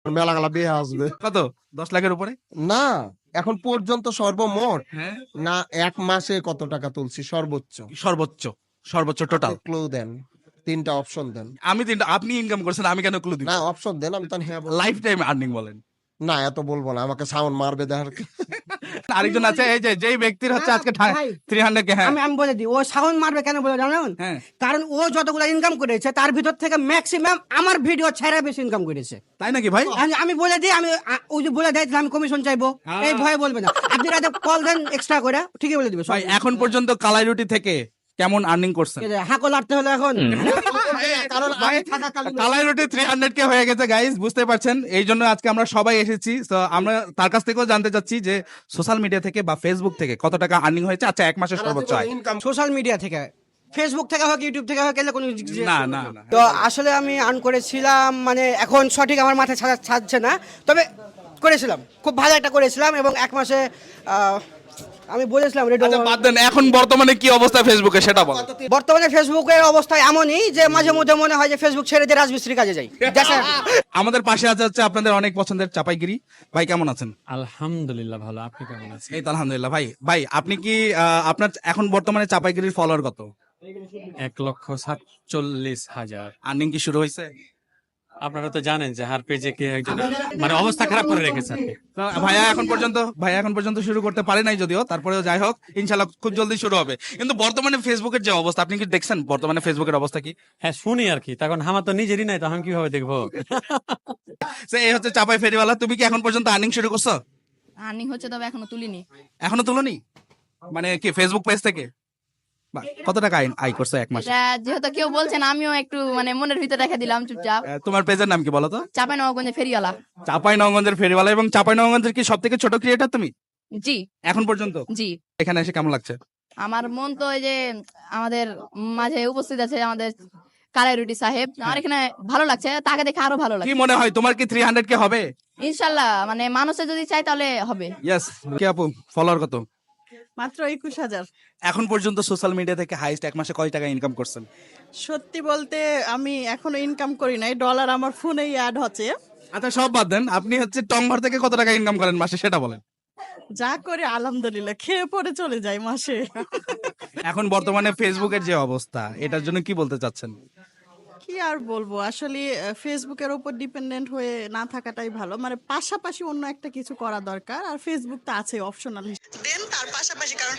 মেলাগালা বিয়ে আসবে। কত 10 লাখের উপরে? না, এখন পর্যন্ত সর্বমোট হ্যাঁ, না 1 মাসে কত টাকা তুলছি সর্বোচ্চ? সর্বোচ্চ সর্বোচ্চ টোটাল। ক্লু দেন, 3টা অপশন দেন। আমি তিনটা, আপনি ইনকাম করছেন, আমি কেন ক্লু দিব? না অপশন দেন, আমি তখন হ্যাঁ বলবো। লাইফ টাইম আর্নিং বলেন। না এত বলবো না, আমাকে সাউন্ড মারবে দেখার। আরেকজন আছে, এই যে যেই ব্যক্তির হচ্ছে আজকে 300 কে। হ্যাঁ আমি বলে দিই, ও সাউন্ড মারবে কেন বলে জানেন? হ্যাঁ। কারণ ও যতগুলো ইনকাম করেছে তার ভিতর থেকে ম্যাক্সিমাম আমার ভিডিও ছেড়ে বেশি ইনকাম করেছে। তাই নাকি ভাই? আমি বলে দিই, ওই যে বলে দেয় যে আমি কমিশন চাইবো, এই ভয়ে বলবে না। আপনি রাতে কল দেন এক্সট্রা করে, ঠিকই বলে দিবে। ভাই এখন পর্যন্ত কালাই রুটি থেকে কেমন আর্নিং করছেন? হাঁকো লাড়তে হলো এখন। কারণ ভাই, কালাই রুটি 300 কে হয়ে গেছে গাইস, বুঝতে পারছেন? এই জন্য আজকে আমরা সবাই এসেছি। তো আমরা তার কাছ থেকেও জানতে চাচ্ছি যে সোশ্যাল মিডিয়া থেকে বা ফেসবুক থেকে কত টাকা আর্নিং হয়েছে। আচ্ছা, 1 মাসে সর্বোচ্চ আয়? ইনকাম সোশ্যাল মিডিয়া থেকে, ফেসবুক থেকে হোক, ইউটিউব থেকে হোক, এলে কোনো না না না। তো আসলে আমি আর্ন করেছিলাম, মানে এখন সঠিক আমার মাথায় ছাড়ছে না, তবে করেছিলাম, খুব ভালো একটা করেছিলাম। এবং 1 মাসে আমি বলেছিলাম আচ্ছা বাদ দেন, এখন বর্তমানে কি অবস্থা ফেসবুকে সেটা বল। বর্তমানে ফেসবুকের অবস্থা এমনই যে মাঝে মধ্যে মনে হয় যে ফেসবুক ছেড়ে দিয়ে রাজমিস্ত্রি কাজে যাই। দেখেন, আমাদের পাশে আছে হচ্ছে আপনাদের অনেক পছন্দের চাপাইগিরি ভাই, কেমন আছেন? আলহামদুলিল্লাহ ভালো, আপনি কেমন আছেন? এই তো আলহামদুলিল্লাহ। ভাই ভাই আপনি কি আপনার এখন বর্তমানে চাপাইগিরির ফলোয়ার কত? 1,47,000। আর্নিং কি শুরু হয়েছে? আপনারা তো জানেন যে হার পেজে কে একজন মানে অবস্থা খারাপ করে রেখেছে আপনি। তো ভাইয়া এখন পর্যন্ত শুরু করতে পারে নাই যদিও, তারপরেও যাই হোক ইনশাল্লাহ খুব জলদি শুরু হবে। কিন্তু বর্তমানে ফেসবুকের যে অবস্থা, আপনি কি দেখছেন বর্তমানে ফেসবুকের অবস্থা কি? হ্যাঁ শুনি আর কি, তখন আমার তো নিজেরই নাই, তখন কিভাবে দেখবো? এই হচ্ছে চাপাই ফেরিওয়ালা। তুমি কি এখন পর্যন্ত আর্নিং শুরু করছো? আর্নিং হচ্ছে, তবে এখনো তুলিনি। এখনো তুলোনি? মানে কি ফেসবুক পেজ থেকে? বাহ, কত টাকা আয় করছো 1 মাসে? এটা যেহেতু কেউ বলছেন, আমিও একটু মানে মনের ভিতরে রেখে দিলাম চুপচাপ। তোমার পেজের নাম কি বলো তো? চাঁপাইনবাবগঞ্জে ফেরিওয়ালা। চাঁপাইনবাবগঞ্জের ফেরিওয়ালা। এবং চাঁপাইনবাবগঞ্জের কি সব থেকে ছোট ক্রিয়েটার তুমি জি এখন পর্যন্ত? জি। এখানে এসে কেমন লাগছে? আমার মন তো এই যে আমাদের মাঝে উপস্থিত আছে আমাদের কালাই রুটি সাহেব, আমার এখানে ভালো লাগছে, তাকে দেখে আরো ভালো কি লাগছে। মনে হয় তোমার কি 300 কে হবে? ইনশাল্লাহ, মানে মানুষে যদি চায় তাহলে হবে। ইয়েস। কি আপু, ফলোয়ার কত? মাত্র 21,000। এখন পর্যন্ত সোশ্যাল মিডিয়া থেকে হাইস্ট 1 মাসে কয় টাকা ইনকাম করছেন? সত্যি বলতে আমি এখনো ইনকাম করি নাই, ডলার আমার ফোনেই অ্যাড হচ্ছে। আচ্ছা সব বাদ দেন, আপনি হচ্ছে টংঘর থেকে কত টাকা ইনকাম করেন মাসে সেটা বলেন। যা করে আলহামদুলিল্লাহ, খেয়ে পরে চলে যায় মাসে। এখন বর্তমানে ফেসবুকের যে অবস্থা, এটার জন্য কি বলতে চাচ্ছেন? কি আর বলবো, আসলে ফেসবুকের উপর ডিপেন্ডেন্ট হয়ে না থাকাটাই ভালো, মানে পাশাপাশি অন্য একটা কিছু করা দরকার। আর ফেসবুক তো আছে অপশনাল দেন তার পাশাপাশি, কারণ